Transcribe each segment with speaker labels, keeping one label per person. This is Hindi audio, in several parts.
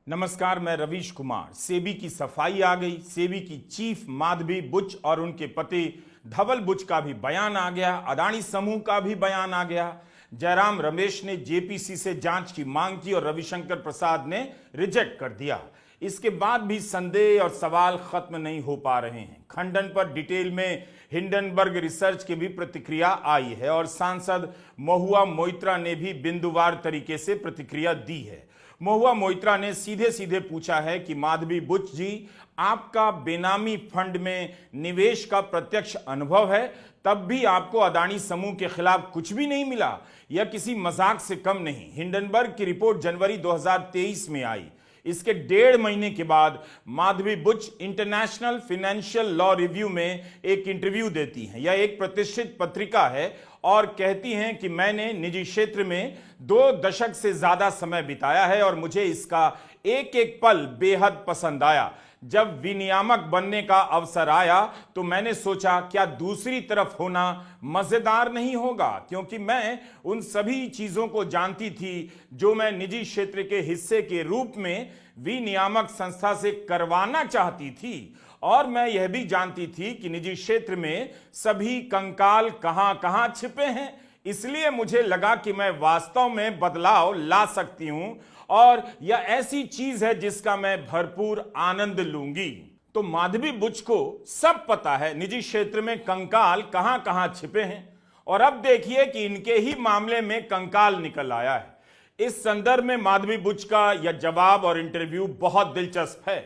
Speaker 1: नमस्कार, मैं रवीश कुमार। सेबी की सफाई आ गई। सेबी की चीफ माधवी बुच और उनके पति धवल बुच का भी बयान आ गया। अदानी समूह का भी बयान आ गया। जयराम रमेश ने जेपीसी से जांच की मांग की और रविशंकर प्रसाद ने रिजेक्ट कर दिया। इसके बाद भी संदेह और सवाल खत्म नहीं हो पा रहे हैं। खंडन पर डिटेल में हिंडनबर्ग रिसर्च की भी प्रतिक्रिया आई है और सांसद महुआ मोइत्रा ने भी बिंदुवार तरीके से प्रतिक्रिया दी है। महुआ मोइत्रा ने सीधे सीधे पूछा है कि माधवी बुच जी, आपका बेनामी फंड में निवेश का प्रत्यक्ष अनुभव है, तब भी आपको अदानी समूह के खिलाफ कुछ भी नहीं मिला। यह किसी मजाक से कम नहीं। हिंडनबर्ग की रिपोर्ट जनवरी 2023 में आई। इसके 1.5 महीने के बाद Madhabi Buch international financial law review में एक इंटरव्यू देती हैं। यह एक प्रतिष्ठित पत्रिका है और कहती हैं कि मैंने निजी क्षेत्र में 2 दशक से ज्यादा समय बिताया है और मुझे इसका एक एक पल बेहद पसंद आया। जब विनियामक बनने का अवसर आया तो मैंने सोचा क्या दूसरी तरफ होना मजेदार नहीं होगा, क्योंकि मैं उन सभी चीजों को जानती थी जो मैं निजी क्षेत्र के हिस्से के रूप में विनियामक संस्था से करवाना चाहती थी। और मैं यह भी जानती थी कि निजी क्षेत्र में सभी कंकाल कहां कहां छिपे हैं। इसलिए मुझे लगा कि मैं वास्तव में बदलाव ला सकती हूं और यह ऐसी चीज है जिसका मैं भरपूर आनंद लूंगी। तो माधवी बुच को सब पता है निजी क्षेत्र में कंकाल कहां कहां छिपे हैं, और अब देखिए कि इनके ही मामले में कंकाल निकल आया है। इस संदर्भ में माधवी बुच का यह जवाब और इंटरव्यू बहुत दिलचस्प है,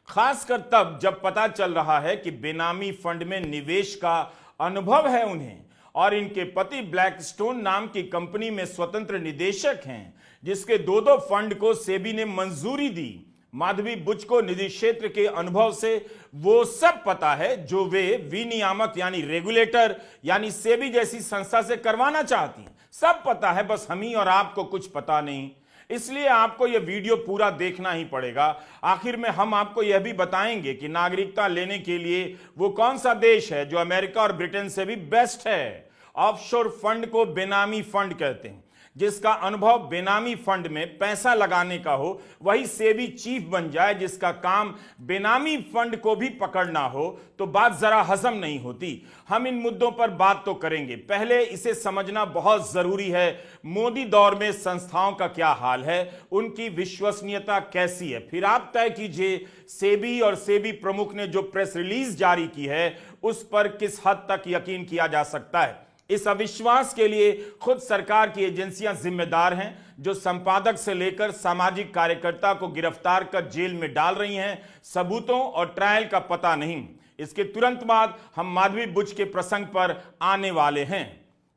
Speaker 1: खासकर तब जब पता चल रहा है कि बेनामी फंड में निवेश का अनुभव है उन्हें, और इनके पति ब्लैकस्टोन नाम की कंपनी में स्वतंत्र निदेशक हैं, जिसके 2 फंड को सेबी ने मंजूरी दी। माधवी बुच को निजी क्षेत्र के अनुभव से वो सब पता है जो वे विनियामक यानी रेगुलेटर यानी सेबी जैसी संस्था से करवाना चाहती हैं। सब पता है, बस हम ही और आपको कुछ पता नहीं। इसलिए आपको यह वीडियो पूरा देखना ही पड़ेगा। आखिर में हम आपको यह भी बताएंगे कि नागरिकता लेने के लिए वो कौन सा देश है जो अमेरिका और ब्रिटेन से भी बेस्ट है। ऑफशोर फंड को बेनामी फंड कहते हैं। जिसका अनुभव बेनामी फंड में पैसा लगाने का हो वही सेबी चीफ बन जाए, जिसका काम बेनामी फंड को भी पकड़ना हो, तो बात जरा हजम नहीं होती। हम इन मुद्दों पर बात तो करेंगे। पहले इसे समझना बहुत जरूरी है, मोदी दौर में संस्थाओं का क्या हाल है, उनकी विश्वसनीयता कैसी है। फिर आप तय कीजिए सेबी और सेबी प्रमुख ने जो प्रेस रिलीज जारी की है उस पर किस हद तक यकीन किया जा सकता है। इस अविश्वास के लिए खुद सरकार की एजेंसियां जिम्मेदार हैं, जो संपादक से लेकर सामाजिक कार्यकर्ता को गिरफ्तार कर जेल में डाल रही हैं। सबूतों और ट्रायल का पता नहीं। इसके तुरंत बाद हम माधवी बुच के प्रसंग पर आने वाले हैं।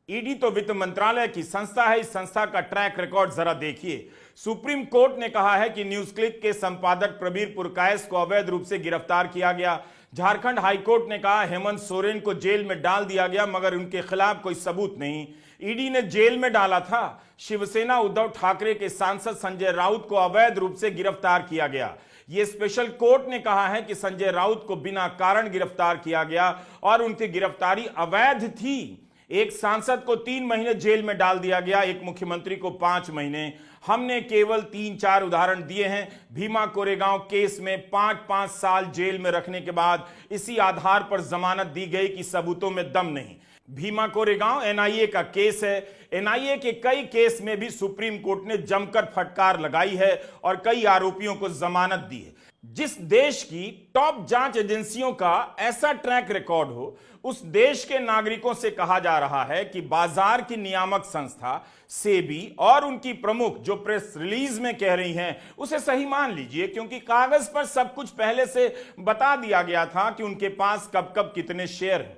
Speaker 1: ईडी तो वित्त मंत्रालय की संस्था है। इस संस्था का ट्रैक रिकॉर्ड जरा देखिए। सुप्रीम कोर्ट ने कहा है कि न्यूज क्लिक के संपादक प्रबीर पुरकायस को अवैध रूप से गिरफ्तार किया गया। झारखंड हाईकोर्ट ने कहा हेमंत सोरेन को जेल में डाल दिया गया, मगर उनके खिलाफ कोई सबूत नहीं। ईडी ने जेल में डाला था। शिवसेना उद्धव ठाकरे के सांसद संजय राउत को अवैध रूप से गिरफ्तार किया गया। यह स्पेशल कोर्ट ने कहा है कि संजय राउत को बिना कारण गिरफ्तार किया गया और उनकी गिरफ्तारी अवैध थी। एक सांसद को 3 महीने जेल में डाल दिया गया, एक मुख्यमंत्री को 5 महीने। हमने केवल 3-4 उदाहरण दिए हैं। भीमा कोरेगांव केस में 5-5 साल जेल में रखने के बाद इसी आधार पर जमानत दी गई कि सबूतों में दम नहीं। भीमा कोरेगांव एनआईए का केस है। एनआईए के कई केस में भी सुप्रीम कोर्ट ने जमकर फटकार लगाई है और कई आरोपियों को जमानत दी है। जिस देश की टॉप जांच एजेंसियों का ऐसा ट्रैक रिकॉर्ड हो, उस देश के नागरिकों से कहा जा रहा है कि बाजार की नियामक संस्था सेबी और उनकी प्रमुख जो प्रेस रिलीज में कह रही हैं उसे सही मान लीजिए, क्योंकि कागज पर सब कुछ पहले से बता दिया गया था कि उनके पास कब कब कितने शेयर हैं।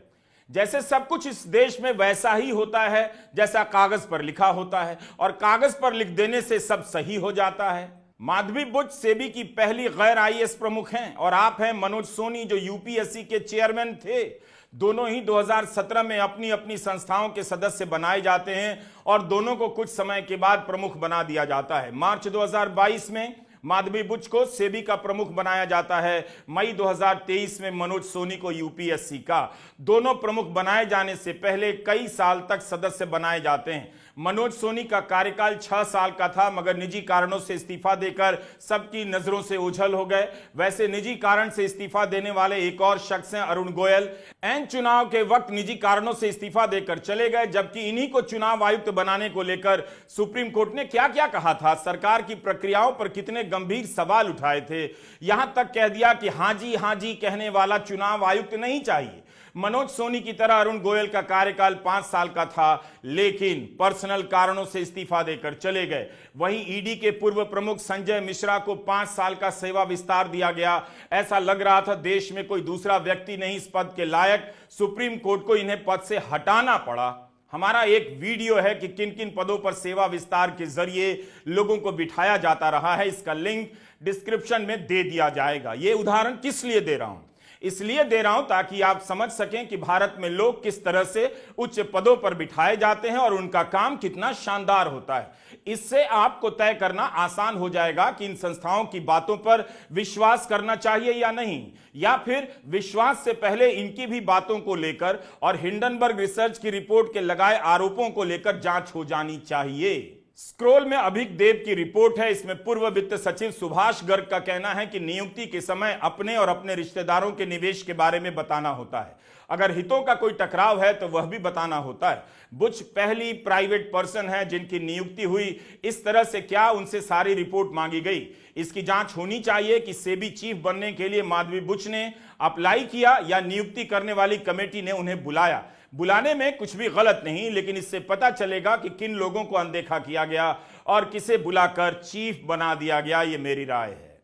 Speaker 1: जैसे सब कुछ इस देश में वैसा ही होता है जैसा कागज पर लिखा होता है, और कागज पर लिख देने से सब सही हो जाता है। माधवी बुच सेबी की पहली गैर आईएएस प्रमुख हैं और आप हैं मनोज सोनी जो यूपीएससी के चेयरमैन थे। दोनों ही 2017 में अपनी अपनी संस्थाओं के सदस्य बनाए जाते हैं और दोनों को कुछ समय के बाद प्रमुख बना दिया जाता है। मार्च 2022 में माधवी बुच को सेबी का प्रमुख बनाया जाता है। मई 2023 में मनोज सोनी को यूपीएससी का। दोनों प्रमुख बनाए जाने से पहले कई साल तक सदस्य बनाए जाते हैं। मनोज सोनी का कार्यकाल 6 साल का था, मगर निजी कारणों से इस्तीफा देकर सबकी नजरों से ओझल हो गए। वैसे निजी कारण से इस्तीफा देने वाले एक और शख्स हैं अरुण गोयल। एन चुनाव के वक्त निजी कारणों से इस्तीफा देकर चले गए, जबकि इन्हीं को चुनाव आयुक्त बनाने को लेकर सुप्रीम कोर्ट ने क्या क्या कहा था, सरकार की प्रक्रियाओं पर कितने गंभीर सवाल उठाए थे। यहां तक कह दिया कि हां जी कहने वाला चुनाव आयुक्त नहीं चाहिए। मनोज सोनी की तरह अरुण गोयल का कार्यकाल 5 साल का था, लेकिन पर्सनल कारणों से इस्तीफा देकर चले गए। वहीं ईडी के पूर्व प्रमुख संजय मिश्रा को 5 साल का सेवा विस्तार दिया गया। ऐसा लग रहा था देश में कोई दूसरा व्यक्ति नहीं इस पद के लायक, सुप्रीम कोर्ट को इन्हें पद से हटाना पड़ा। हमारा एक वीडियो है कि किन किन पदों पर सेवा विस्तार के जरिए लोगों को बिठाया जाता रहा है, इसका लिंक डिस्क्रिप्शन में दे दिया जाएगा। यह उदाहरण किस लिए दे रहा हूं? इसलिए दे रहा हूं ताकि आप समझ सकें कि भारत में लोग किस तरह से उच्च पदों पर बिठाए जाते हैं और उनका काम कितना शानदार होता है। इससे आपको तय करना आसान हो जाएगा कि इन संस्थाओं की बातों पर विश्वास करना चाहिए या नहीं, या फिर विश्वास से पहले इनकी भी बातों को लेकर और हिंडनबर्ग रिसर्च की रिपोर्ट के लगाए आरोपों को लेकर जांच हो जानी चाहिए। स्क्रोल में अभिक देव की रिपोर्ट है। इसमें पूर्व वित्त सचिव सुभाष गर्ग का कहना है कि नियुक्ति के समय अपने और अपने रिश्तेदारों के निवेश के बारे में बताना होता है। अगर हितों का कोई टकराव है तो वह भी बताना होता है। बुच पहली प्राइवेट पर्सन है जिनकी नियुक्ति हुई। इस तरह से क्या उनसे सारी रिपोर्ट मांगी गई? इसकी जांच होनी चाहिए कि सेबी चीफ बनने के लिए माधवी बुच ने अप्लाई किया या नियुक्ति करने वाली कमेटी ने उन्हें बुलाया। बुलाने में कुछ भी गलत नहीं, लेकिन इससे पता चलेगा कि किन लोगों को अनदेखा किया गया और किसे बुलाकर चीफ बना दिया गया। यह मेरी राय है।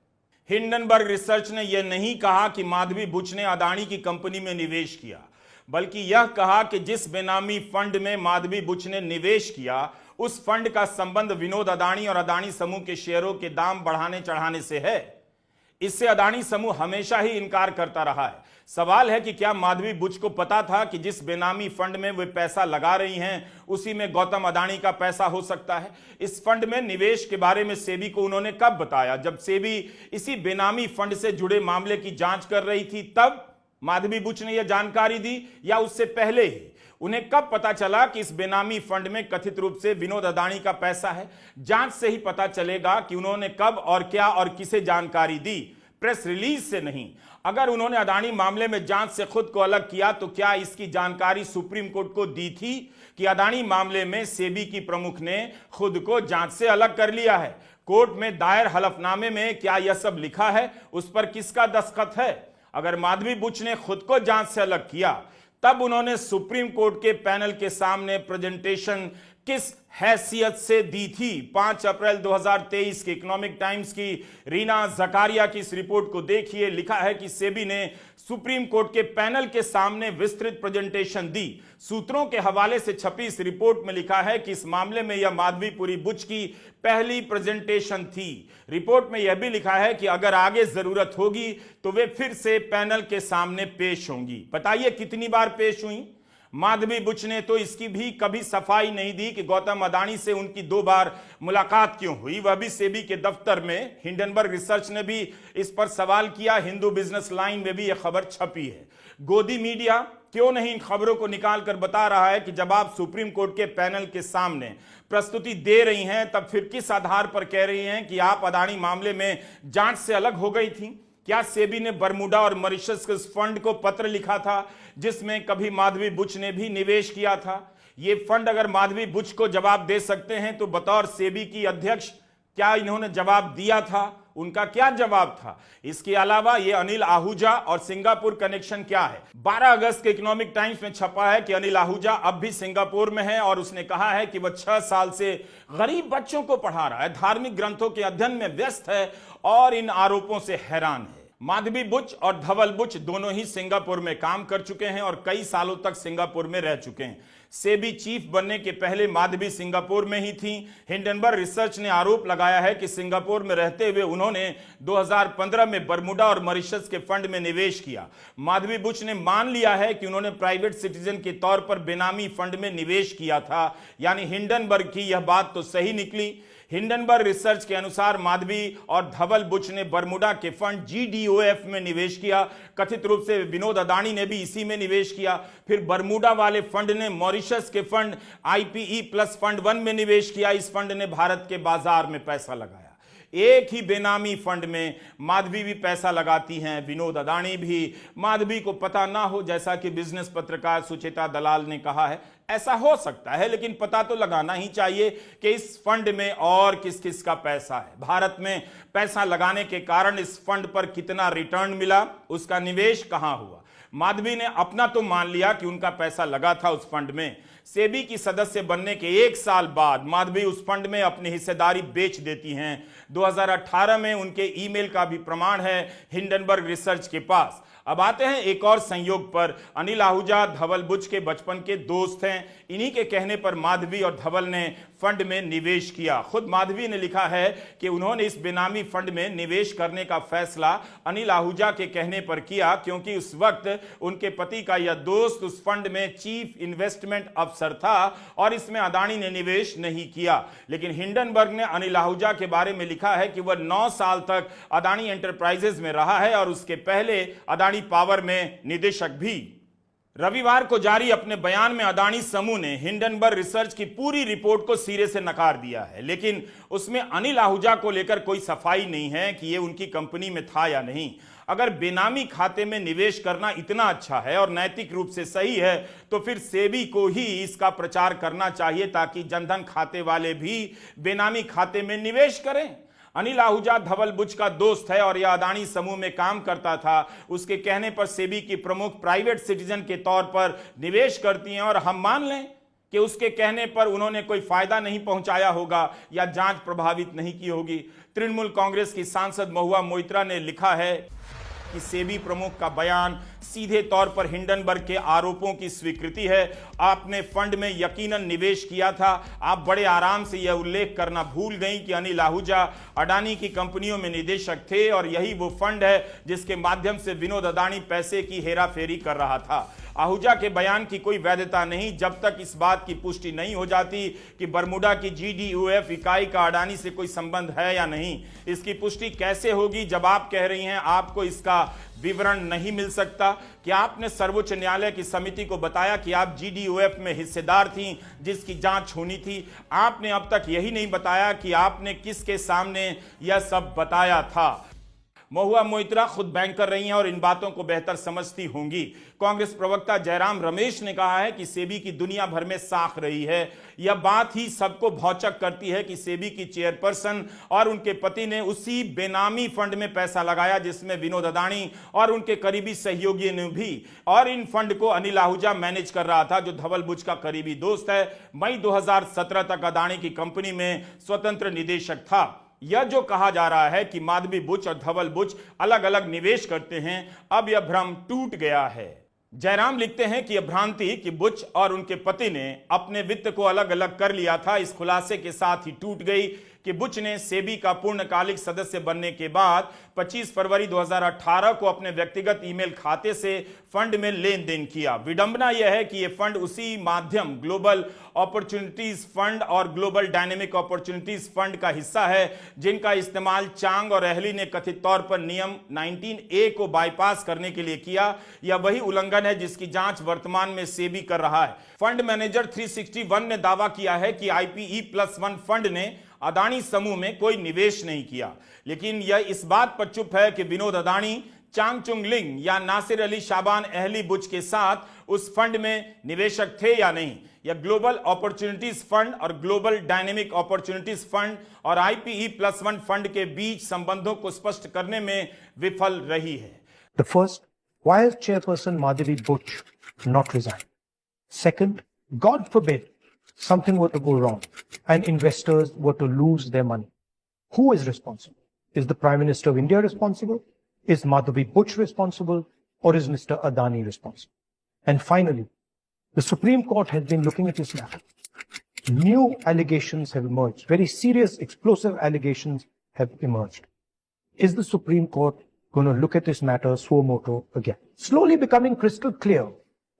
Speaker 1: हिंडनबर्ग रिसर्च ने यह नहीं कहा कि माधवी बुच ने अदानी की कंपनी में निवेश किया, बल्कि यह कहा कि जिस बेनामी फंड में माधवी बुच ने निवेश किया उस फंड का संबंध विनोद अदानी और अदानी समूह के शेयरों के दाम बढ़ाने चढ़ाने से है। इससे अदानी समूह हमेशा ही इनकार करता रहा है। सवाल है कि क्या माधवी बुच को पता था कि जिस बेनामी फंड में वे पैसा लगा रही हैं उसी में गौतम अदानी का पैसा हो सकता है? इस फंड में निवेश के बारे में सेबी को उन्होंने कब बताया? जब सेबी इसी बेनामी फंड से जुड़े मामले की जांच कर रही थी तब माधवी बुच ने यह जानकारी दी, या उससे पहले ही? उन्हें कब पता चला कि इस बेनामी फंड में कथित रूप से विनोद अदानी का पैसा है? जांच से ही पता चलेगा कि उन्होंने कब और क्या और किसे जानकारी दी, प्रेस रिलीज से नहीं। अगर उन्होंने अदानी मामले में जांच से खुद को अलग किया तो क्या इसकी जानकारी सुप्रीम कोर्ट को दी थी कि अदानी मामले में सेबी की प्रमुख ने खुद को जांच से अलग कर लिया है? कोर्ट में दायर हलफनामे में क्या यह सब लिखा है? उस पर किसका दस्तखत है? अगर माधवी बुच ने खुद को जांच से अलग किया तब उन्होंने सुप्रीम कोर्ट के पैनल के सामने प्रेजेंटेशन किस हैसियत से दी थी? 5 अप्रैल 2023 की इकोनॉमिक टाइम्स की रीना जकारिया की इस रिपोर्ट को देखिए। लिखा है कि सेबी ने सुप्रीम कोर्ट के पैनल के सामने विस्तृत प्रेजेंटेशन दी। सूत्रों के हवाले से छपी इस रिपोर्ट में लिखा है कि इस मामले में यह माधवीपुरी बुच की पहली प्रेजेंटेशन थी। रिपोर्ट में यह भी लिखा है कि अगर आगे जरूरत होगी तो वे फिर से पैनल के सामने पेश होंगी। बताइए कितनी बार पेश हुई? माधवी बुच ने तो इसकी भी कभी सफाई नहीं दी कि गौतम अदानी से उनकी 2 बार मुलाकात क्यों हुई, वह भी सेबी के दफ्तर में। हिंडनबर्ग रिसर्च ने भी इस पर सवाल किया। हिंदू बिजनेस लाइन में भी यह खबर छपी है। गोदी मीडिया क्यों नहीं इन खबरों को निकाल कर बता रहा है कि जब आप सुप्रीम कोर्ट के पैनल के सामने प्रस्तुति दे रही हैं तब फिर किस आधार पर कह रही हैं कि आप अदानी मामले में जांच से अलग हो गई थी? क्या सेबी ने बरमूडा और मॉरिशस के उस फंड को पत्र लिखा था जिसमें कभी माधवी बुच ने भी निवेश किया था? ये फंड अगर माधवी बुच को जवाब दे सकते हैं तो बतौर सेबी की अध्यक्ष क्या इन्होंने जवाब दिया था? उनका क्या जवाब था? इसके अलावा ये अनिल आहूजा और सिंगापुर कनेक्शन क्या है? 12 अगस्त के इकोनॉमिक टाइम्स में छपा है कि अनिल आहूजा अब भी सिंगापुर में है और उसने कहा है कि वह 6 साल से गरीब बच्चों को पढ़ा रहा है, धार्मिक ग्रंथों के अध्ययन में व्यस्त है और इन आरोपों से हैरान है। माधवी बुच और धवल बुच दोनों ही सिंगापुर में काम कर चुके हैं और कई सालों तक सिंगापुर में रह चुके हैं। सेबी चीफ बनने के पहले माधवी सिंगापुर में ही थी। हिंडनबर्ग रिसर्च ने आरोप लगाया है कि सिंगापुर में रहते हुए उन्होंने 2015 में बरमूडा और मॉरिशस के फंड में निवेश किया। माधवी बुच ने मान लिया है कि उन्होंने प्राइवेट सिटीजन के तौर पर बेनामी फंड में निवेश किया था, यानी हिंडनबर्ग की यह बात तो सही निकली। हिंडनबर्ग रिसर्च के अनुसार माधवी और धवल बुच ने बरमुडा के फंड GDOF में निवेश किया। कथित रूप से विनोद अदानी ने भी इसी में निवेश किया। फिर बरमुडा वाले फंड ने मॉरिशस के फंड IPE प्लस फंड 1 में निवेश किया। इस फंड ने भारत के बाजार में पैसा लगाया। एक ही बेनामी फंड में माधवी भी पैसा लगाती हैं, विनोद अदानी भी। माधवी को पता ना हो, जैसा कि बिजनेस पत्रकार सुचेता दलाल ने कहा है, ऐसा हो सकता है, लेकिन पता तो लगाना ही चाहिए कि इस फंड में और किस किस का पैसा है। भारत में पैसा लगाने के कारण इस फंड पर कितना रिटर्न मिला, उसका निवेश कहां हुआ। माधवी ने अपना तो मान लिया कि उनका पैसा लगा था उस फंड में। सेबी की सदस्य बनने के 1 साल बाद माधवी उस फंड में अपनी हिस्सेदारी बेच देती हैं। 2018 में उनके ईमेल का भी प्रमाण है हिंडनबर्ग रिसर्च के पास। अब आते हैं एक और संयोग पर। अनिल आहूजा धवल बुच के बचपन के दोस्त हैं। इन्हीं के कहने पर माधवी और धवल ने फंड में निवेश किया। खुद माधवी ने लिखा है कि उन्होंने इस बेनामी फंड में निवेश करने का फैसला अनिल आहूजा के कहने पर किया, क्योंकि उस वक्त उनके पति का यह दोस्त उस फंड में चीफ इन्वेस्टमेंट अफसर था और इसमें अदानी ने निवेश नहीं किया। लेकिन हिंडनबर्ग ने अनिल आहूजा के बारे में लिखा है कि वह 9 साल तक अदानी एंटरप्राइजेज में रहा है और उसके पहले अदानी पावर में निदेशक भी। रविवार को जारी अपने बयान में अदानी समूह ने हिंडनबर्ग रिसर्च की पूरी रिपोर्ट को सिरे से नकार दिया है, लेकिन उसमें अनिल आहूजा को लेकर कोई सफाई नहीं है कि यह उनकी कंपनी में था या नहीं। अगर बेनामी खाते में निवेश करना इतना अच्छा है और नैतिक रूप से सही है, तो फिर सेबी को ही इसका प्रचार करना चाहिए ताकि जनधन खाते वाले भी बेनामी खाते में निवेश करें। अनिल आहूजा धवल बुच का दोस्त है और यह अदानी समूह में काम करता था। उसके कहने पर सेबी की प्रमुख प्राइवेट सिटीजन के तौर पर निवेश करती हैं और हम मान लें कि उसके कहने पर उन्होंने कोई फायदा नहीं पहुंचाया होगा या जांच प्रभावित नहीं की होगी। तृणमूल कांग्रेस की सांसद महुआ मोइत्रा ने लिखा है कि सेबी प्रमुख का बयान सीधे तौर पर हिंडनबर्ग के आरोपों की स्वीकृति है। आपने फंड में यकीनन निवेश किया था। आप बड़े आराम से यह उल्लेख करना भूल गई कि अनिल आहूजा अडानी की कंपनियों में निदेशक थे और यही वो फंड है जिसके माध्यम से विनोद अदानी पैसे की हेराफेरी कर रहा था। आहूजा के बयान की कोई वैधता नहीं जब तक इस बात की पुष्टि नहीं हो जाती कि बरमुडा की GDOF इकाई का अडानी से कोई संबंध है या नहीं। इसकी पुष्टि कैसे होगी जब आप कह रही हैं आपको इसका विवरण नहीं मिल सकता? क्या आपने सर्वोच्च न्यायालय की समिति को बताया कि आप GDOF में हिस्सेदार थीं जिसकी जांच होनी थी? आपने अब तक यही नहीं बताया कि आपने किसके सामने यह सब बताया था। महुआ मोइत्रा खुद बैंकर रही हैं और इन बातों को बेहतर समझती होंगी। कांग्रेस प्रवक्ता जयराम रमेश ने कहा है कि सेबी की दुनिया भर में साख रही है। यह बात ही सबको भौचक करती है कि सेबी की चेयरपर्सन और उनके पति ने उसी बेनामी फंड में पैसा लगाया जिसमें विनोद अदानी और उनके करीबी सहयोगियों ने भी, और इन फंड को अनिल आहूजा मैनेज कर रहा था जो धवल बुच का करीबी दोस्त है। मई 2017 तक अदानी की कंपनी में स्वतंत्र निदेशक था। यह जो कहा जा रहा है कि माधवी बुच और धवल बुच अलग अलग निवेश करते हैं, अब यह भ्रम टूट गया है। जयराम लिखते हैं कि यह भ्रांति कि बुच और उनके पति ने अपने वित्त को अलग अलग कर लिया था, इस खुलासे के साथ ही टूट गई कि बुच ने सेबी का पूर्णकालिक सदस्य बनने के बाद 25 फरवरी 2018 को अपने व्यक्तिगत ईमेल खाते से फंड में लेन देन किया। विडंबना यह है कि यह फंड उसी माध्यम ग्लोबल अपॉर्चुनिटीज फंड और ग्लोबल डायनेमिक अपॉर्चुनिटीज फंड का हिस्सा है जिनका इस्तेमाल चांग और अहली ने कथित तौर पर नियम 19A को बाईपास करने के लिए किया। यह वही उल्लंघन है जिसकी जांच वर्तमान में सेबी कर रहा है। फंड मैनेजर 361 ने दावा किया है कि IPE+1 फंड ने अदानी समूह में कोई निवेश नहीं किया, लेकिन यह इस बात पर चुप है कि विनोद अदानी चांगचुंग लिंग या नासिर अली शाबान अहली बुच के साथ उस फंड में निवेशक थे या नहीं। यह ग्लोबल अपॉर्चुनिटीज फंड और ग्लोबल डायनेमिक अपॉर्चुनिटीज फंड और IPE+1 फंड के बीच संबंधों को स्पष्ट करने में विफल रही है।
Speaker 2: The first, why is Chairperson Madhavi Buch not resign? Second, God forbid something were to go wrong and investors were to lose their money. Who is responsible? Is the Prime Minister of India responsible? Is Madhavi Buch responsible? Or is Mr. Adani responsible? And finally, the Supreme Court has been looking at this matter. New allegations have emerged. Very serious, explosive allegations have emerged. Is the Supreme Court going to look at this matter suo motu again? Slowly becoming crystal clear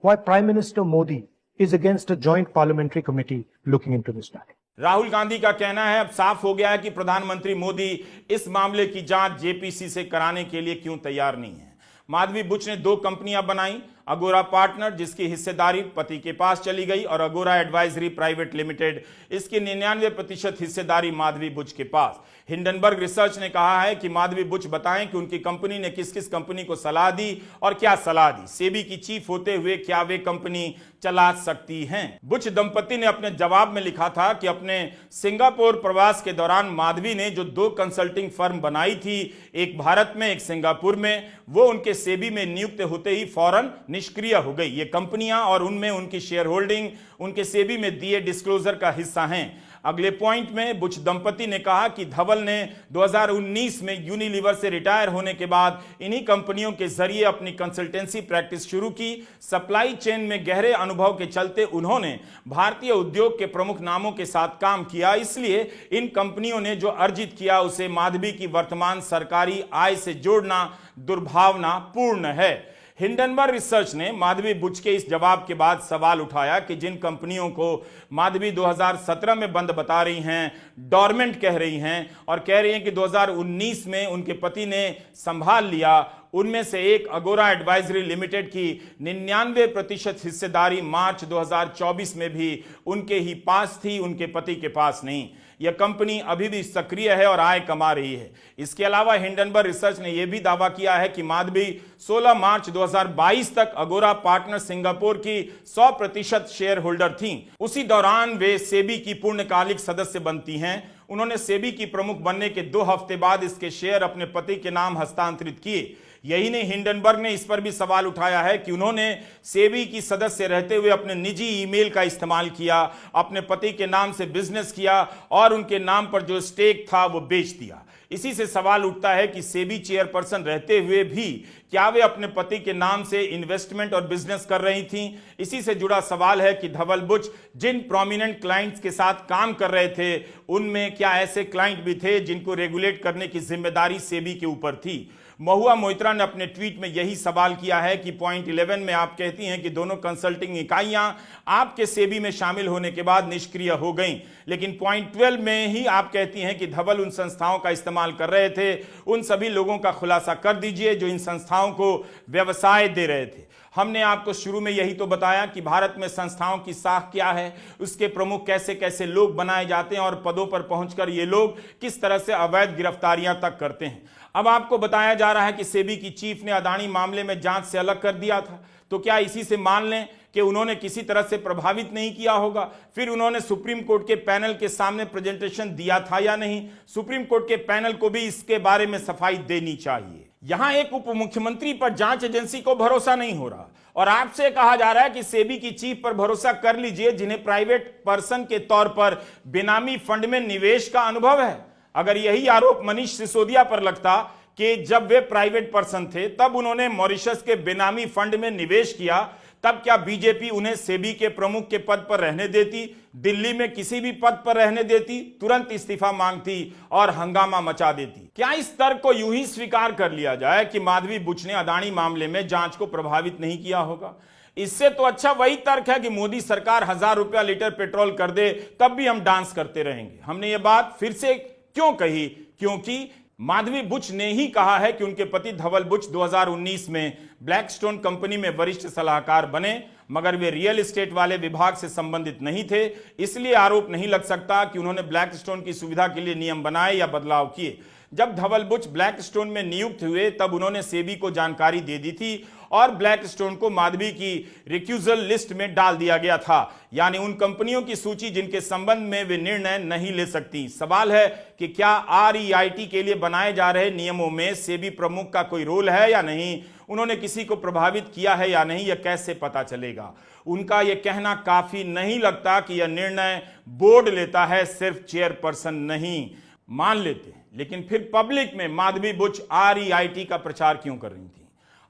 Speaker 2: why Prime Minister Modi is against a joint parliamentary committee looking into this matter.
Speaker 1: Rahul Gandhi का कहना है अब साफ हो गया है कि प्रधानमंत्री मोदी इस मामले की जांच जेपीसी से कराने के लिए क्यों तैयार नहीं है। माधवी बुच ने 2 कंपनियां बनाई, अगोरा पार्टनर जिसकी हिस्सेदारी पति के पास चली गई और अगोरा एडवाइजरी प्राइवेट लिमिटेड, इसकी 99% हिस्सेदारी माधवी बुच के पास। हिंडनबर्ग रिसर्च ने कहा है कि माधवी बुच बताएं कि उनकी कंपनी ने किस किस कंपनी को सलाह दी और क्या सलाह दी। सेबी की चीफ होते हुए क्या वे कंपनी चला सकती हैं। बुच दंपति ने अपने जवाब में लिखा था कि अपने सिंगापुर प्रवास के दौरान माधवी ने जो 2 कंसल्टिंग फर्म बनाई थी, एक भारत में एक सिंगापुर में, वो उनके सेबी में नियुक्त होते ही फौरन निष्क्रिय हो गई। ये कंपनियां और उनमें उनकी शेयर होल्डिंग उनके सेबी में दिए डिस्क्लोजर का हिस्सा हैं। अगले पॉइंट में बुच दंपति ने कहा कि धवल ने 2019 में यूनिलीवर से रिटायर होने के बाद इन्हीं कंपनियों के जरिए अपनी कंसल्टेंसी प्रैक्टिस शुरू की। सप्लाई चेन में गहरे अनुभव के चलते उन्होंने भारतीय उद्योग के प्रमुख नामों के साथ काम किया, इसलिए इन कंपनियों ने जो अर्जित किया उसे माधवी की वर्तमान सरकारी आय से जोड़ना दुर्भावनापूर्ण है। हिंडनबर्ग रिसर्च ने माधवी बुच के इस जवाब के बाद सवाल उठाया कि जिन कंपनियों को माधवी 2017 में बंद बता रही हैं, डॉर्मेंट कह रही हैं और कह रही हैं कि 2019 में उनके पति ने संभाल लिया, उनमें से एक अगोरा एडवाइजरी लिमिटेड की 99% हिस्सेदारी मार्च 2024 में भी उनके ही पास थी, उनके पति के पास नहीं। यह कंपनी अभी भी सक्रिय है और आय कमा रही है। इसके अलावा हिंडनबर्ग रिसर्च ने यह भी दावा किया है कि माधवी 16 मार्च 2022 तक अगोरा पार्टनर सिंगापुर की 100% शेयर होल्डर थीं। उसी दौरान वे सेबी की पूर्णकालिक सदस्य बनती हैं। उन्होंने सेबी की प्रमुख बनने के 2 हफ्ते बाद इसके शेयर अपने पति के नाम हस्तांतरित किए। यही नहीं, हिंडनबर्ग ने इस पर भी सवाल उठाया है कि उन्होंने सेबी की सदस्य रहते हुए अपने निजी ईमेल का इस्तेमाल किया, अपने पति के नाम से बिजनेस किया और उनके नाम पर जो स्टेक था वो बेच दिया। इसी से सवाल उठता है कि सेबी चेयरपर्सन रहते हुए भी क्या वे अपने पति के नाम से इन्वेस्टमेंट और बिजनेस कर रही थीं। इसी से जुड़ा सवाल है कि धवल बुच जिन प्रोमिनेंट क्लाइंट्स के साथ काम कर रहे थे, उनमें क्या ऐसे क्लाइंट भी थे जिनको रेगुलेट करने की जिम्मेदारी सेबी के ऊपर थी। महुआ मोइत्रा ने अपने ट्वीट में यही सवाल किया है कि पॉइंट 11 में आप कहती हैं कि दोनों कंसल्टिंग इकाइयां आपके सेबी में शामिल होने के बाद निष्क्रिय हो गईं, लेकिन पॉइंट 12 में ही आप कहती हैं कि धवल उन संस्थाओं का इस्तेमाल कर रहे थे। उन सभी लोगों का खुलासा कर दीजिए जो इन संस्थाओं को व्यवसाय दे रहे थे। हमने आपको शुरू में यही तो बताया कि भारत में संस्थाओं की साख क्या है, उसके प्रमुख कैसे कैसे लोग बनाए जाते हैं और पदों पर पहुंचकर ये लोग किस तरह से अवैध गिरफ्तारियां तक करते हैं। अब आपको बताया जा रहा है कि सेबी की चीफ ने अदानी मामले में जांच से अलग कर दिया था, तो क्या इसी से मान लें कि उन्होंने किसी तरह से प्रभावित नहीं किया होगा? फिर उन्होंने सुप्रीम कोर्ट के पैनल के सामने प्रेजेंटेशन दिया था या नहीं? सुप्रीम कोर्ट के पैनल को भी इसके बारे में सफाई देनी चाहिए। यहां एक उप मुख्यमंत्री पर जांच एजेंसी को भरोसा नहीं हो रहा और आपसे कहा जा रहा है कि सेबी की चीफ पर भरोसा कर लीजिए जिन्हें प्राइवेट पर्सन के तौर पर बेनामी फंड में निवेश का अनुभव है। अगर यही आरोप मनीष सिसोदिया पर लगता कि जब वे प्राइवेट पर्सन थे तब उन्होंने मॉरिशस के बेनामी फंड में निवेश किया, तब क्या बीजेपी उन्हें सेबी के प्रमुख के पद पर रहने देती? दिल्ली में किसी भी पद पर रहने देती? तुरंत इस्तीफा मांगती और हंगामा मचा देती? क्या इस तर्क को यूं ही स्वीकार कर लिया जाए कि माधवी बुच ने अदानी मामले में जांच को प्रभावित नहीं किया होगा? इससे तो अच्छा वही तर्क है कि मोदी सरकार 1000 रुपया लीटर पेट्रोल कर दे तब भी हम डांस करते रहेंगे। हमने ये बात फिर से क्यों कही? क्योंकि माधवी बुच ने ही कहा है कि उनके पति धवल बुच 2019 में ब्लैकस्टोन कंपनी में वरिष्ठ सलाहकार बने, मगर वे रियल एस्टेट वाले विभाग से संबंधित नहीं थे। इसलिए आरोप नहीं लग सकता कि उन्होंने ब्लैकस्टोन की सुविधा के लिए नियम बनाए या बदलाव किए। जब धवल बुच ब्लैकस्टोन में नियुक्त हुए तब उन्होंने सेबी को जानकारी दे दी थी और ब्लैकस्टोन को माधवी की रिक्यूजल लिस्ट में डाल दिया गया था, यानी उन कंपनियों की सूची जिनके संबंध में वे निर्णय नहीं ले सकती। सवाल है कि क्या REIT के लिए बनाए जा रहे नियमों में सेबी प्रमुख का कोई रोल है या नहीं? उन्होंने किसी को प्रभावित किया है या नहीं, यह कैसे पता चलेगा? उनका यह कहना काफी नहीं लगता कि यह निर्णय बोर्ड लेता है, सिर्फ चेयरपर्सन नहीं। मान लेते हैं, लेकिन फिर पब्लिक में माधवी बुच REIT का प्रचार क्यों कर रही थी?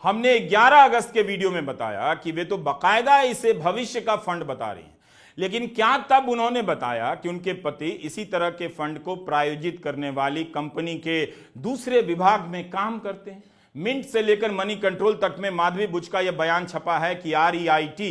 Speaker 1: हमने 11 अगस्त के वीडियो में बताया कि वे तो बाकायदा इसे भविष्य का फंड बता रहे हैं, लेकिन क्या तब उन्होंने बताया कि उनके पति इसी तरह के फंड को प्रायोजित करने वाली कंपनी के दूसरे विभाग में काम करते हैं? मिंट से लेकर मनी कंट्रोल तक में माधवी बुच का यह बयान छपा है कि REIT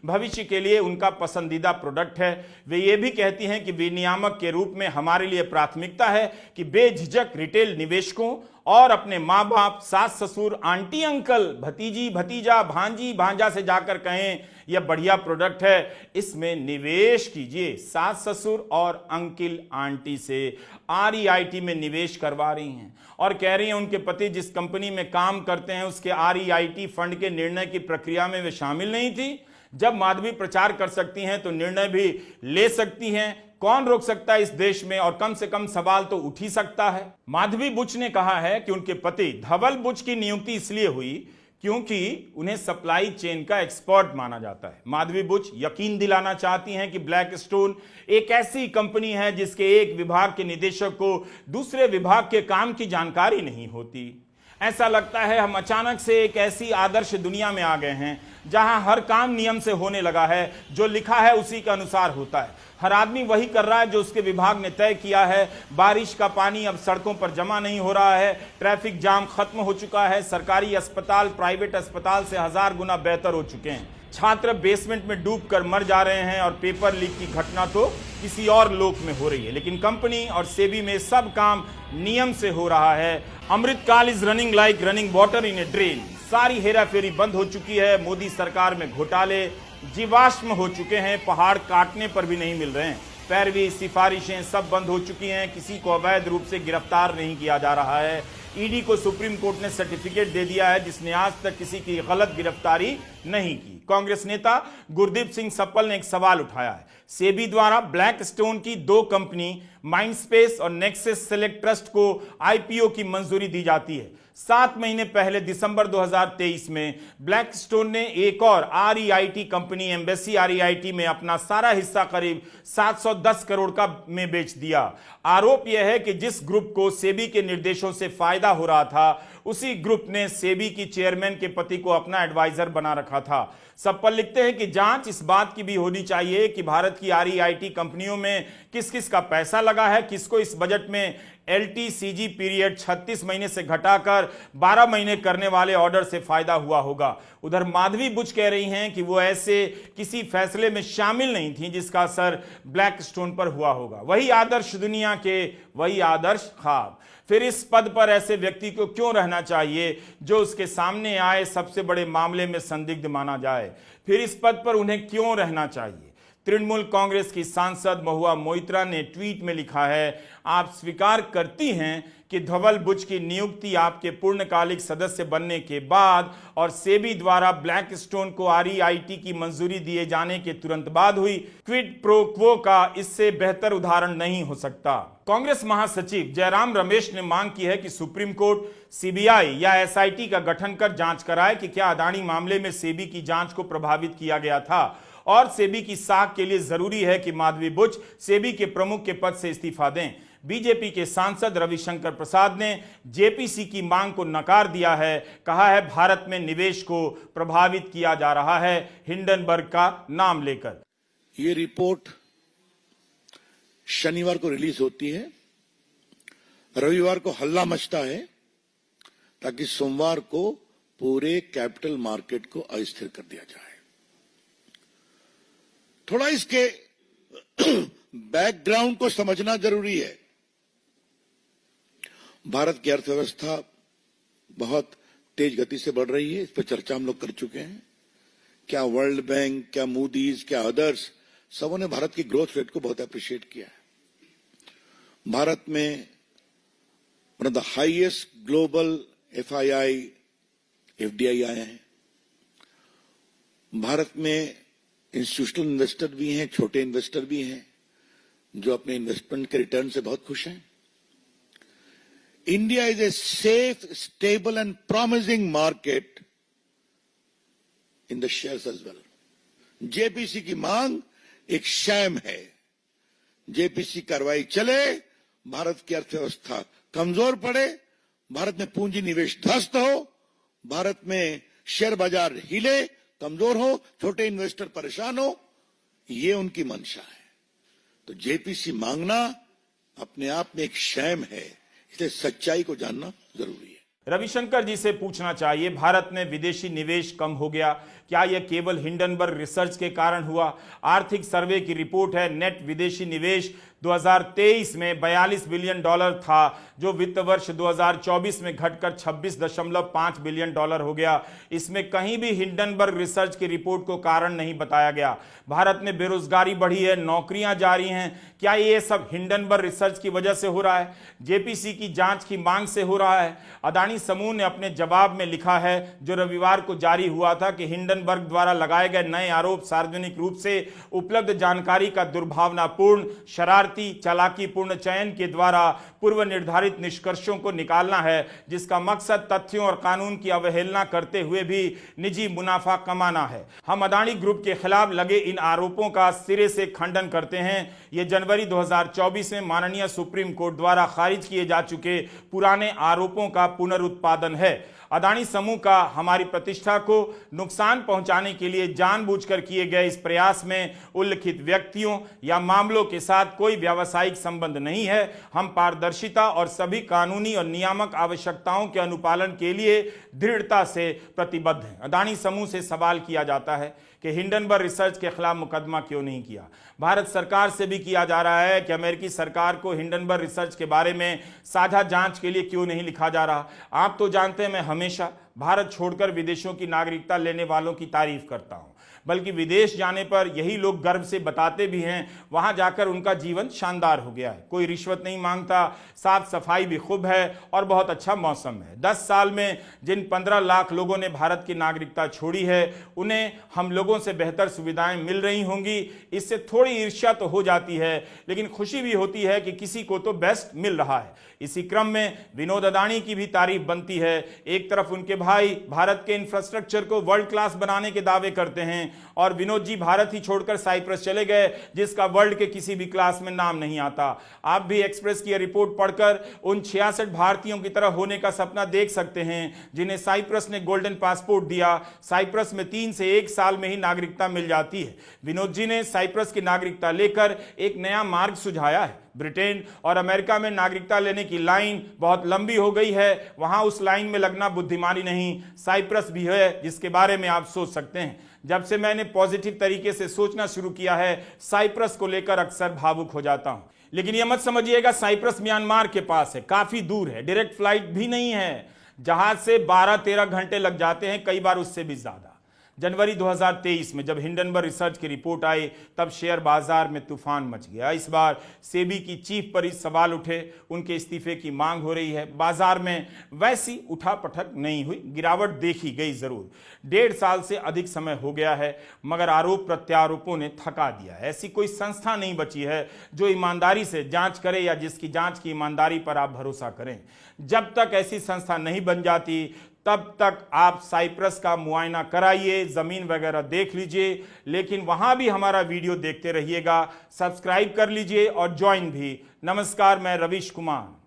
Speaker 1: भविष्य के लिए उनका पसंदीदा प्रोडक्ट है। वे ये भी कहती हैं कि विनियामक के रूप में हमारे लिए प्राथमिकता है कि बेझिझक रिटेल निवेशकों और अपने माँ बाप, सास ससुर, आंटी अंकल, भतीजी भतीजा, भांजी भांजा से जाकर कहें यह बढ़िया प्रोडक्ट है, इसमें निवेश कीजिए। सास ससुर और अंकिल आंटी से REIT में निवेश करवा रही हैं और कह रही हैं उनके पति जिस कंपनी में काम करते हैं उसके REIT फंड के निर्णय की प्रक्रिया में वे शामिल नहीं थी। जब माधवी प्रचार कर सकती हैं तो निर्णय भी ले सकती हैं। कौन रोक सकता है इस देश में, और कम से कम सवाल तो उठ ही सकता है। माधवी बुच ने कहा है कि उनके पति धवल बुच की नियुक्ति इसलिए हुई क्योंकि उन्हें सप्लाई चेन का एक्सपर्ट माना जाता है। माधवी बुच यकीन दिलाना चाहती हैं कि ब्लैकस्टोन एक ऐसी कंपनी है जिसके एक विभाग के निदेशक को दूसरे विभाग के काम की जानकारी नहीं होती। ऐसा लगता है हम अचानक से एक ऐसी आदर्श दुनिया में आ गए हैं जहां हर काम नियम से होने लगा है, जो लिखा है उसी के अनुसार होता है। हर आदमी वही कर रहा है जो उसके विभाग ने तय किया है। बारिश का पानी अब सड़कों पर जमा नहीं हो रहा है, ट्रैफिक जाम खत्म हो चुका है, सरकारी अस्पताल प्राइवेट अस्पताल से 1000 गुना बेहतर हो चुके हैं, छात्र बेसमेंट में डूबकर मर जा रहे हैं और पेपर लीक की घटना तो किसी और लोक में हो रही है। लेकिन कंपनी और सेबी में सब काम नियम से हो रहा है। Amritkaal is running like running water in a drain. सारी हेराफेरी बंद हो चुकी है। मोदी सरकार में घोटाले जीवाश्म हो चुके हैं, पहाड़ काटने पर भी नहीं मिल रहे हैं। पैरवी सिफारिशें सब बंद हो चुकी हैं, किसी को अवैध रूप से गिरफ्तार नहीं किया जा रहा है। ईडी को सुप्रीम कोर्ट ने सर्टिफिकेट दे दिया है जिसने आज तक किसी की गलत गिरफ्तारी नहीं की। कांग्रेस नेता गुरदीप सिंह सप्पल ने एक सवाल उठाया है। सेबी द्वारा ब्लैकस्टोन की 2 कंपनी माइंडस्पेस और नेक्सस सेलेक्ट ट्रस्ट को IPO की मंजूरी दी जाती है। 7 महीने पहले दिसंबर 2023 में ब्लैकस्टोन ने एक और REIT कंपनी एम्बेसी REIT में अपना सारा हिस्सा करीब 710 करोड़ का में बेच दिया। आरोप यह है कि जिस ग्रुप को सेबी के निर्देशों से फायदा हो रहा था उसी ग्रुप ने सेबी की चेयरमैन के पति को अपना एडवाइजर बना रखा था। सप्पल लिखते हैं कि जांच इस बात की भी होनी चाहिए कि भारत की REIT कंपनियों में किस किस का पैसा लगा है, किसको इस बजट में LTCG पीरियड 36 महीने से घटाकर 12 महीने करने वाले ऑर्डर से फायदा हुआ होगा। उधर माधवी बुच कह रही हैं कि वो ऐसे किसी फैसले में शामिल नहीं थी जिसका असर ब्लैकस्टोन पर हुआ होगा। वही आदर्श दुनिया के वही आदर्श ख्वाब। फिर इस पद पर ऐसे व्यक्ति को क्यों रहना चाहिए जो उसके सामने आए सबसे बड़े मामले में संदिग्ध माना जाए? फिर इस पद पर उन्हें क्यों रहना चाहिए? तृणमूल कांग्रेस की सांसद महुआ मोइत्रा ने ट्वीट में लिखा है, आप स्वीकार करती हैं कि धवल बुच की नियुक्ति आपके पूर्णकालिक सदस्य बनने के बाद और सेबी द्वारा ब्लैकस्टोन को REIT की मंजूरी दिए जाने के तुरंत बाद हुई। क्विड प्रो क्वो का इससे बेहतर उदाहरण नहीं हो सकता। कांग्रेस महासचिव जयराम रमेश ने मांग की है कि सुप्रीम कोर्ट CBI या SIT का गठन कर जांच कराए कि क्या अदानी मामले में सेबी की जांच को प्रभावित किया गया था और सेबी की साख के लिए जरूरी है कि माधवी बुच सेबी के प्रमुख के पद से इस्तीफा दें। बीजेपी के सांसद रविशंकर प्रसाद ने JPC की मांग को नकार दिया है। कहा है भारत में निवेश को प्रभावित किया जा रहा है हिंडनबर्ग का नाम लेकर।
Speaker 3: ये रिपोर्ट शनिवार को रिलीज होती है, रविवार को हल्ला मचता है ताकि सोमवार को पूरे कैपिटल मार्केट को अस्थिर कर दिया जाए। थोड़ा इसके बैकग्राउंड को समझना जरूरी है। भारत की अर्थव्यवस्था बहुत तेज गति से बढ़ रही है, इस पर चर्चा हम लोग कर चुके हैं। क्या वर्ल्ड बैंक, क्या मूडीज, क्या अदर्स, सबों ने भारत की ग्रोथ रेट को बहुत अप्रिशिएट किया है। भारत में one of the highest global FDI आए हैं। भारत में इंस्टीट्यूशनल इन्वेस्टर भी हैं, छोटे इन्वेस्टर भी हैं जो अपने इन्वेस्टमेंट के रिटर्न से बहुत खुश हैं। India is a safe, stable and promising market in the shares as well. JPC की मांग एक शैम है। JPC कार्रवाई चले, भारत की अर्थव्यवस्था कमजोर पड़े, भारत में पूंजी निवेश ध्वस्त हो, भारत में शेयर बाजार हिले, कमजोर हो, छोटे इन्वेस्टर परेशान हो, ये उनकी मंशा है। तो JPC मांगना अपने आप में एक शैम है, इसलिए सच्चाई को जानना जरूरी है।
Speaker 1: रविशंकर जी से पूछना चाहिए, भारत में विदेशी निवेश कम हो गया, क्या यह केवल हिंडनबर्ग रिसर्च के कारण हुआ? आर्थिक सर्वे की रिपोर्ट है, नेट विदेशी निवेश 2023 में $42 बिलियन था, जो वित्त वर्ष 2024 में घटकर $26.5 बिलियन हो गया। इसमें कहीं भी हिंडनबर्ग रिसर्च की रिपोर्ट को कारण नहीं बताया गया। भारत में बेरोजगारी बढ़ी है, नौकरियां जारी हैं, क्या ये सब हिंडनबर्ग रिसर्च की वजह से हो रहा है? जेपीसी की जांच की मांग से हो रहा है? अदानी समूह ने अपने जवाब में लिखा है, जो रविवार को जारी हुआ था, कि हिंडनबर्ग द्वारा लगाए गए नए आरोप सार्वजनिक रूप से उपलब्ध जानकारी का दुर्भावनापूर्ण, शरारती, चालाकीपूर्ण चयन के द्वारा पूर्व निर्धारित निष्कर्षों को निकालना है, जिसका मकसद तथ्यों और कानून की अवहेलना करते हुए भी निजी मुनाफा कमाना है। हम अदानी ग्रुप के खिलाफ लगे इन आरोपों का सिरे से खंडन करते हैं। ये जनवरी 2024 में माननीय सुप्रीम कोर्ट द्वारा खारिज किए जा चुके पुराने आरोपों का पुनरुत्पादन है। अदानी समूह का हमारी प्रतिष्ठा को नुकसान पहुंचाने के लिए जानबूझकर किए गए इस प्रयास में उल्लिखित व्यक्तियों या मामलों के साथ कोई व्यावसायिक संबंध नहीं है। हम पारदर्शिता और सभी कानूनी और नियामक आवश्यकताओं के अनुपालन के लिए दृढ़ता से प्रतिबद्ध हैं। अदानी समूह से सवाल किया जाता है कि हिंडनबर्ग रिसर्च के खिलाफ मुकदमा क्यों नहीं किया। भारत सरकार से भी किया जा रहा है कि अमेरिकी सरकार को हिंडनबर्ग रिसर्च के बारे में साझा जांच के लिए क्यों नहीं लिखा जा रहा। आप तो जानते हैं, मैं हमेशा भारत छोड़कर विदेशों की नागरिकता लेने वालों की तारीफ करता हूं, बल्कि विदेश जाने पर यही लोग गर्व से बताते भी हैं, वहां जाकर उनका जीवन शानदार हो गया है, कोई रिश्वत नहीं मांगता, साफ सफाई भी खूब है और बहुत अच्छा मौसम है। 10 साल में जिन 15 लाख लोगों ने भारत की नागरिकता छोड़ी है, उन्हें हम लोगों से बेहतर सुविधाएं मिल रही होंगी। इससे थोड़ी ईर्ष्या तो हो जाती है, लेकिन खुशी भी होती है कि किसी को तो बेस्ट मिल रहा है। इसी क्रम में विनोद अदानी की भी तारीफ बनती है। एक तरफ उनके भाई भारत के इंफ्रास्ट्रक्चर को वर्ल्ड क्लास बनाने के दावे करते हैं, और विनोद जी भारत ही छोड़कर साइप्रस चले गए, जिसका वर्ल्ड के किसी भी क्लास में नाम नहीं आता। आप भी एक्सप्रेस की रिपोर्ट पढ़कर उन 66 भारतीयों की तरह होने का सपना देख सकते हैं, जिन्हें साइप्रस ने गोल्डन पासपोर्ट दिया। साइप्रस में 3 से 1 साल में ही नागरिकता मिल जाती है। विनोद जी ने साइप्रस की नागरिकता लेकर एक नया मार्ग सुझाया है। ब्रिटेन और अमेरिका में नागरिकता लेने की लाइन बहुत लंबी हो गई है, वहां उस लाइन में लगना बुद्धिमानी नहीं। साइप्रस भी है जिसके बारे में आप सोच सकते हैं। जब से मैंने पॉजिटिव तरीके से सोचना शुरू किया है, साइप्रस को लेकर अक्सर भावुक हो जाता हूं। लेकिन यह मत समझिएगा साइप्रस म्यांमार के पास है, काफी दूर है, डायरेक्ट फ्लाइट भी नहीं है, जहाज से 12-13 घंटे लग जाते हैं, कई बार उससे भी ज्यादा। जनवरी 2023 में जब हिंडनबर्ग रिसर्च की रिपोर्ट आई, तब शेयर बाजार में तूफान मच गया। इस बार सेबी की चीफ पर इस सवाल उठे, उनके इस्तीफे की मांग हो रही है। बाजार में वैसी उठापटक नहीं हुई, गिरावट देखी गई जरूर। 1.5 साल से अधिक समय हो गया है, मगर आरोप प्रत्यारोपों ने थका दिया। ऐसी कोई संस्था नहीं बची है जो ईमानदारी से जांच करे या जिसकी जांच की ईमानदारी पर आप भरोसा करें। जब तक ऐसी संस्था नहीं बन जाती, तब तक आप साइप्रस का मुआयना कराइए, जमीन वगैरह देख लीजिए, लेकिन वहां भी हमारा वीडियो देखते रहिएगा। सब्सक्राइब कर लीजिए और ज्वाइन भी। नमस्कार, मैं रवीश कुमार।